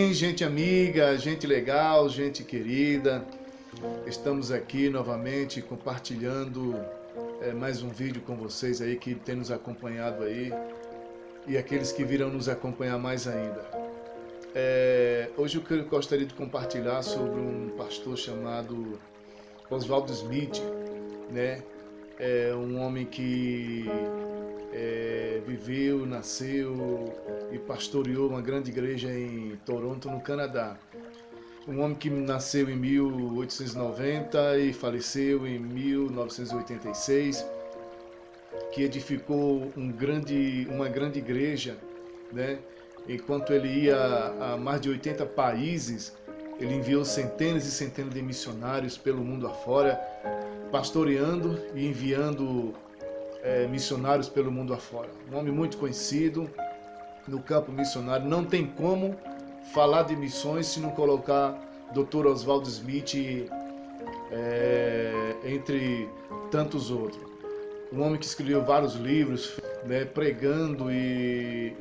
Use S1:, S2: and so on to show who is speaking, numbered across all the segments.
S1: bem, gente amiga, gente legal, gente querida? Estamos aqui novamente compartilhando mais um vídeo com vocês aí que tem nos acompanhado aí e aqueles que virão nos acompanhar mais ainda. Hoje eu gostaria de compartilhar sobre um pastor chamado Oswaldo Smith, né? É um homem que viveu, nasceu e pastoreou uma grande igreja em Toronto, no Canadá. Um homem que nasceu em 1890 e faleceu em 1986, que edificou uma grande igreja, né? Enquanto ele ia a mais de 80 países, ele enviou centenas e centenas de missionários pelo mundo afora, pastoreando e enviando missionários pelo mundo afora. Um homem muito conhecido no campo missionário. Não tem como falar de missões se não colocar Dr. Oswaldo Smith entre tantos outros. Um homem que escreveu vários livros, né, pregando e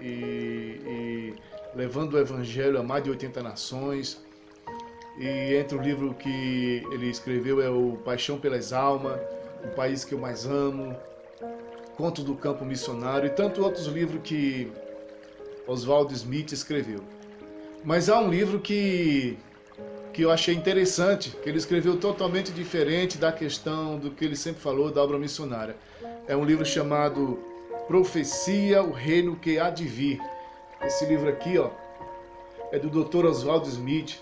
S1: levando o evangelho a mais de 80 nações. E entre o livro que ele escreveu é o Paixão pelas Almas, O País que Eu Mais Amo, Contos do Campo Missionário e tantos outros livros que Oswaldo Smith escreveu. Mas há um livro que eu achei interessante, que ele escreveu totalmente diferente da questão do que ele sempre falou da obra missionária. É um livro chamado Profecia, o Reino que Há de Vir. Esse livro aqui, ó, é do Dr. Oswaldo Smith.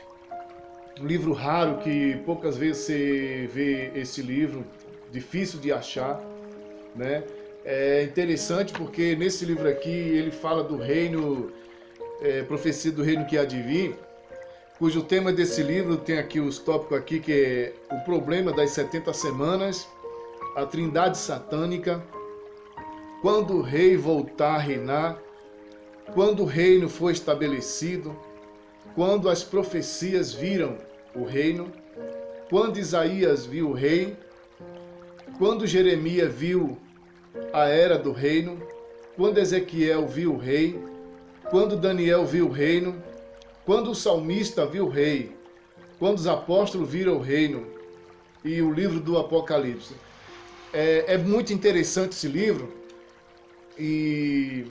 S1: Um livro raro que poucas vezes você vê esse livro, difícil de achar, né? É interessante porque nesse livro aqui ele fala do reino, profecia do reino que há de vir, cujo tema desse livro tem aqui os tópicos aqui, que é o problema das 70 semanas, a trindade satânica, quando o rei voltar a reinar, quando o reino for estabelecido, quando as profecias viram o reino, quando Isaías viu o rei, quando Jeremias viu a era do reino, quando Ezequiel viu o rei, quando Daniel viu o reino, quando o salmista viu o rei, quando os apóstolos viram o reino, e o livro do Apocalipse. É muito interessante esse livro, e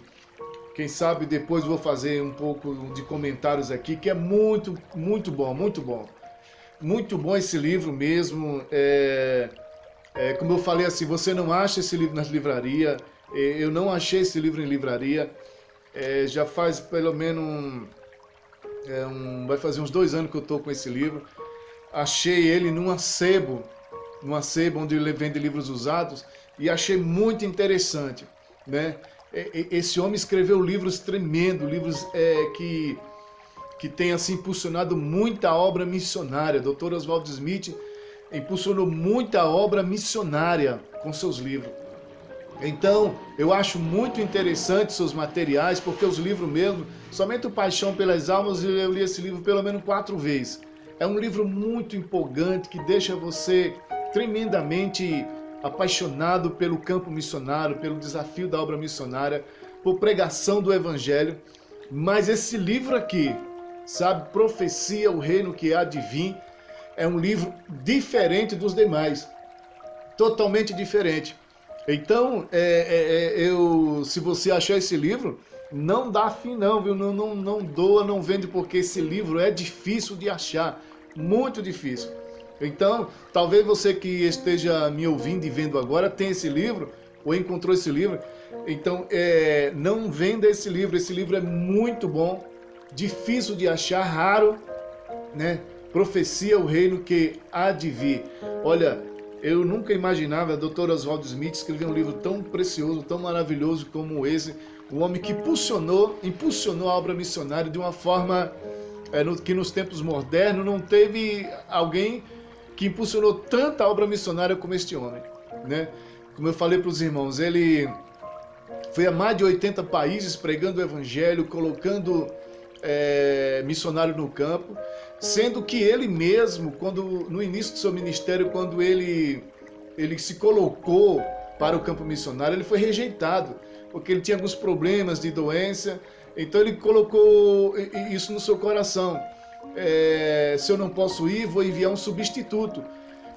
S1: quem sabe depois vou fazer um pouco de comentários aqui, que é muito, muito bom, muito bom. Muito bom esse livro mesmo. Como eu falei assim, você não acha esse livro nas livrarias. Eu não achei esse livro em livraria. Já faz pelo menos vai fazer uns 2 anos que eu estou com esse livro. Achei ele num acebo onde ele vende livros usados, e achei muito interessante, né? Esse homem escreveu livros tremendos, livros que tem assim impulsionado muita obra missionária. Dr. Oswaldo Smith impulsionou muita obra missionária com seus livros. Então, eu acho muito interessante seus materiais, porque os livros mesmo, somente o Paixão pelas Almas, eu li esse livro pelo menos 4 vezes. É um livro muito empolgante, que deixa você tremendamente apaixonado pelo campo missionário, pelo desafio da obra missionária, por pregação do evangelho. Mas esse livro aqui, sabe, Profecia, o Reino que Há de Vir, é um livro diferente dos demais, totalmente diferente. Então, se você achar esse livro, não dá fim não, viu? Não doa, não vende, porque esse livro é difícil de achar, muito difícil. Então, talvez você que esteja me ouvindo e vendo agora tenha esse livro, ou encontrou esse livro. Então, não venda esse livro é muito bom, difícil de achar, raro, né? Profecia, o Reino que Há de Vir. Olha, eu nunca imaginava Dr. Oswaldo Smith escrever um livro tão precioso, tão maravilhoso como esse. Um homem que impulsionou a obra missionária de uma forma que nos tempos modernos não teve alguém que impulsionou tanta obra missionária como este homem, né? Como eu falei para os irmãos, ele foi a mais de 80 países pregando o evangelho, colocando missionário no campo, sendo que ele mesmo, no início do seu ministério, quando ele se colocou para o campo missionário, ele foi rejeitado, porque ele tinha alguns problemas de doença, Então ele colocou isso no seu coração. Se eu não posso ir, vou enviar um substituto.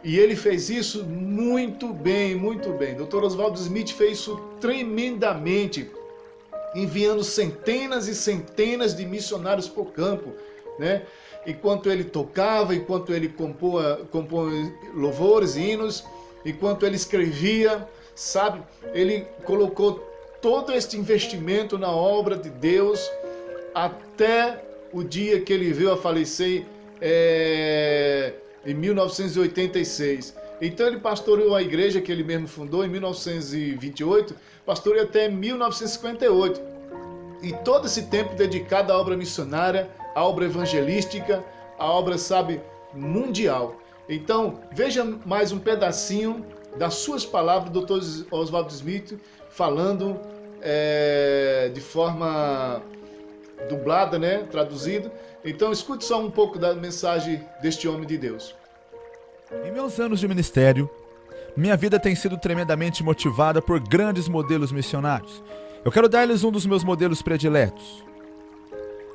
S1: E ele fez isso muito bem, muito bem. Dr. Oswaldo Smith fez isso tremendamente, enviando centenas e centenas de missionários para o campo, né? Enquanto ele tocava, enquanto ele compôs louvores, hinos, enquanto ele escrevia, sabe? Ele colocou todo este investimento na obra de Deus até o dia que ele veio a falecer em 1986. Então ele pastoreou a igreja que ele mesmo fundou em 1928, pastoreou até 1958. E todo esse tempo dedicado à obra missionária, à obra evangelística, à obra, sabe, mundial. Então, veja mais um pedacinho das suas palavras do Dr. Oswaldo Smith, falando de forma dublada, né, traduzido. Então, escute só um pouco da mensagem deste homem de Deus.
S2: Em meus anos de ministério, minha vida tem sido tremendamente motivada por grandes modelos missionários. Eu quero dar-lhes um dos meus modelos prediletos.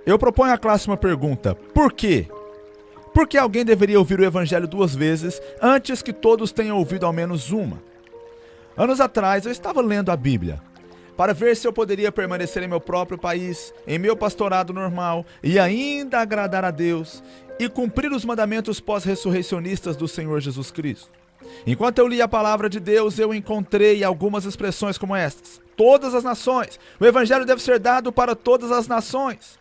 S2: Eu proponho à classe uma pergunta: por quê? Por que alguém deveria ouvir o Evangelho 2 vezes antes que todos tenham ouvido ao menos uma? Anos atrás, eu estava lendo a Bíblia para ver se eu poderia permanecer em meu próprio país, em meu pastorado normal, e ainda agradar a Deus e cumprir os mandamentos pós-ressurreicionistas do Senhor Jesus Cristo. Enquanto eu li a palavra de Deus, eu encontrei algumas expressões como estas: todas as nações. O Evangelho deve ser dado para todas as nações.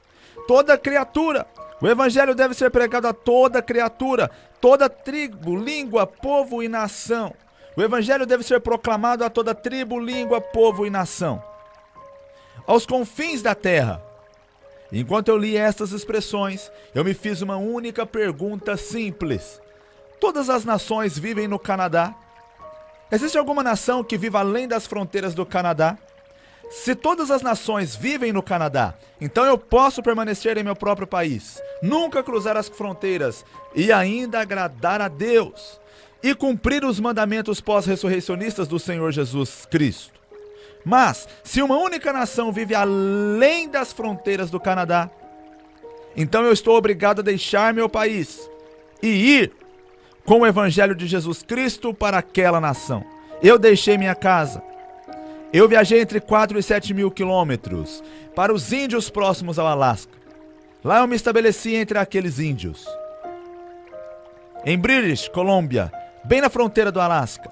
S2: Toda criatura. O Evangelho deve ser pregado a toda criatura, toda tribo, língua, povo e nação. O Evangelho deve ser proclamado a toda tribo, língua, povo e nação, aos confins da terra. Enquanto eu li estas expressões, eu me fiz uma única pergunta simples: todas as nações vivem no Canadá? Existe alguma nação que viva além das fronteiras do Canadá? Se todas as nações vivem no Canadá, então eu posso permanecer em meu próprio país, nunca cruzar as fronteiras e ainda agradar a Deus e cumprir os mandamentos pós-ressurreicionistas do Senhor Jesus Cristo. Mas, se uma única nação vive além das fronteiras do Canadá, então eu estou obrigado a deixar meu país e ir com o Evangelho de Jesus Cristo para aquela nação. Eu deixei minha casa. Eu viajei entre 4 e 7 mil quilômetros para os índios próximos ao Alasca. Lá eu me estabeleci entre aqueles índios. Em British Columbia, bem na fronteira do Alasca,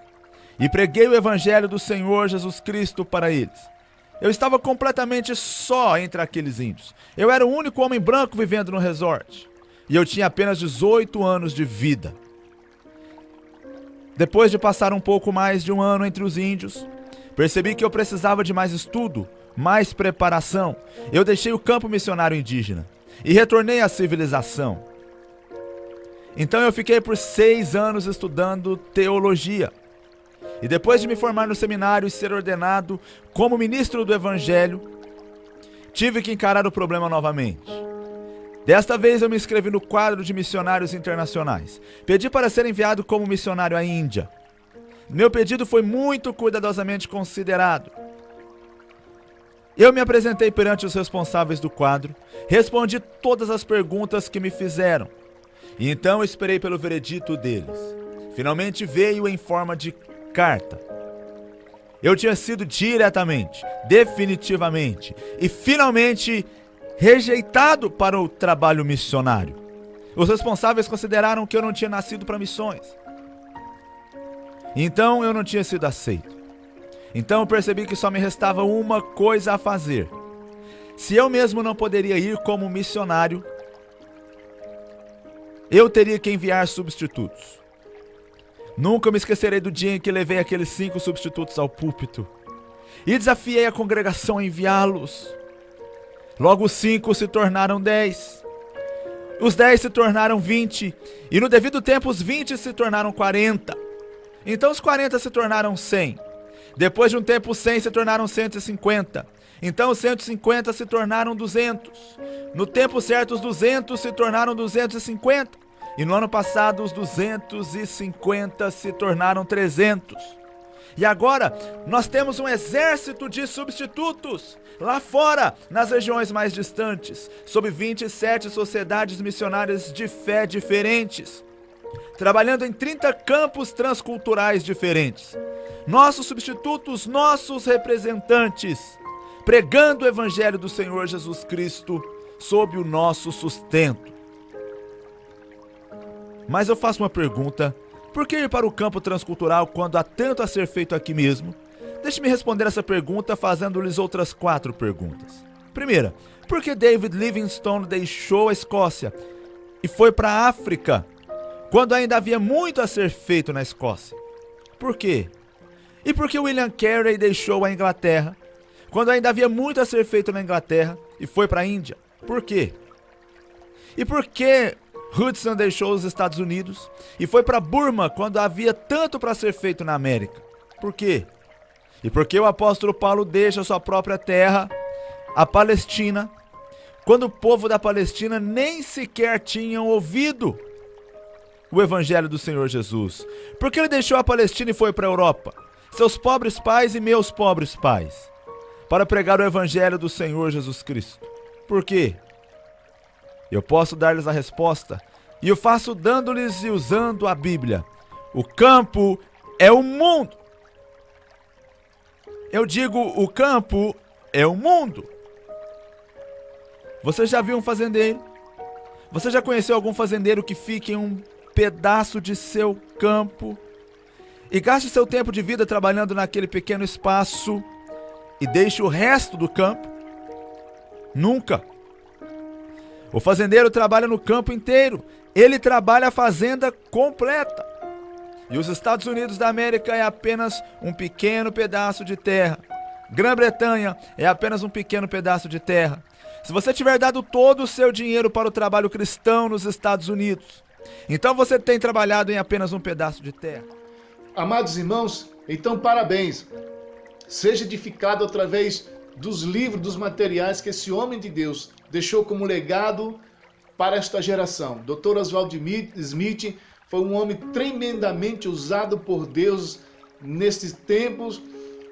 S2: e preguei o Evangelho do Senhor Jesus Cristo para eles. Eu estava completamente só entre aqueles índios. Eu era o único homem branco vivendo no resort. E eu tinha apenas 18 anos de vida. Depois de passar um pouco mais de um ano entre os índios, percebi que eu precisava de mais estudo, mais preparação. Eu deixei o campo missionário indígena e retornei à civilização. Então eu fiquei por 6 anos estudando teologia. E depois de me formar no seminário e ser ordenado como ministro do Evangelho, tive que encarar o problema novamente. Desta vez eu me inscrevi no quadro de missionários internacionais. Pedi para ser enviado como missionário à Índia. Meu pedido foi muito cuidadosamente considerado. Eu me apresentei perante os responsáveis do quadro, respondi todas as perguntas que me fizeram, e então esperei pelo veredito deles. Finalmente veio em forma de carta. Eu tinha sido diretamente, definitivamente e finalmente rejeitado para o trabalho missionário. Os responsáveis consideraram que eu não tinha nascido para missões. Então eu não tinha sido aceito. Então eu percebi que só me restava uma coisa a fazer. Se eu mesmo não poderia ir como missionário, eu teria que enviar substitutos. Nunca me esquecerei do dia em que levei aqueles 5 substitutos ao púlpito e desafiei a congregação a enviá-los. Logo os 5 se tornaram 10. Os 10 se tornaram 20. E no devido tempo os 20 se tornaram 40. Então os 40 se tornaram 100. Depois de um tempo os 100 se tornaram 150. Então os 150 se tornaram 200. No tempo certo os 200 se tornaram 250. E no ano passado os 250 se tornaram 300. E agora, nós temos um exército de substitutos lá fora, nas regiões mais distantes, sob 27 sociedades missionárias de fé diferentes, trabalhando em 30 campos transculturais diferentes. Nossos substitutos, nossos representantes, pregando o Evangelho do Senhor Jesus Cristo sob o nosso sustento. Mas eu faço uma pergunta: por que ir para o campo transcultural quando há tanto a ser feito aqui mesmo? Deixe-me responder essa pergunta fazendo-lhes outras 4 perguntas. Primeira, por que David Livingstone deixou a Escócia e foi para a África quando ainda havia muito a ser feito na Escócia? Por quê? E por que William Carey deixou a Inglaterra quando ainda havia muito a ser feito na Inglaterra e foi para a Índia? Por quê? E por que Hudson deixou os Estados Unidos e foi para Burma quando havia tanto para ser feito na América? Por quê? E por que o apóstolo Paulo deixa sua própria terra, a Palestina, quando o povo da Palestina nem sequer tinham ouvido o Evangelho do Senhor Jesus? Por que ele deixou a Palestina e foi para a Europa, seus pobres pais e meus pobres pais, para pregar o Evangelho do Senhor Jesus Cristo? Por quê? Eu posso dar-lhes a resposta, e eu faço dando-lhes e usando a Bíblia. O campo é o mundo. Eu digo, o campo é o mundo. Você já viu um fazendeiro? Você já conheceu algum fazendeiro que fique em um pedaço de seu campo e gaste seu tempo de vida trabalhando naquele pequeno espaço e deixe o resto do campo? Nunca. O fazendeiro trabalha no campo inteiro. Ele trabalha a fazenda completa. E os Estados Unidos da América é apenas um pequeno pedaço de terra. Grã-Bretanha é apenas um pequeno pedaço de terra. Se você tiver dado todo o seu dinheiro para o trabalho cristão nos Estados Unidos, então você tem trabalhado em apenas um pedaço de terra.
S1: Amados irmãos, então parabéns. Seja edificado através dos livros, dos materiais que esse homem de Deus deixou como legado para esta geração. Dr. Oswald Smith foi um homem tremendamente usado por Deus nestes tempos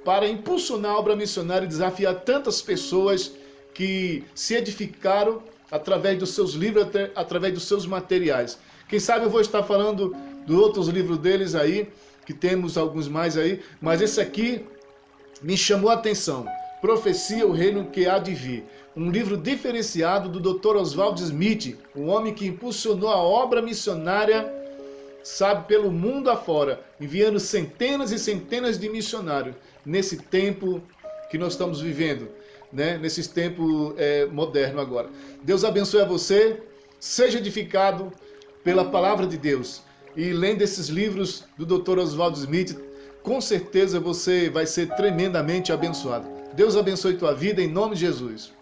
S1: para impulsionar a obra missionária e desafiar tantas pessoas que se edificaram através dos seus livros, através dos seus materiais. Quem sabe eu vou estar falando de outros livros deles aí, que temos alguns mais aí, mas esse aqui me chamou a atenção. Profecia, o reino que há de vir. Um livro diferenciado do Dr. Oswald Smith, um homem que impulsionou a obra missionária, sabe, pelo mundo afora, enviando centenas e centenas de missionários nesse tempo que nós estamos vivendo, né? Nesse tempo moderno agora. Deus abençoe a você, seja edificado pela palavra de Deus. E lendo esses livros do Dr. Oswald Smith, com certeza você vai ser tremendamente abençoado. Deus abençoe tua vida em nome de Jesus.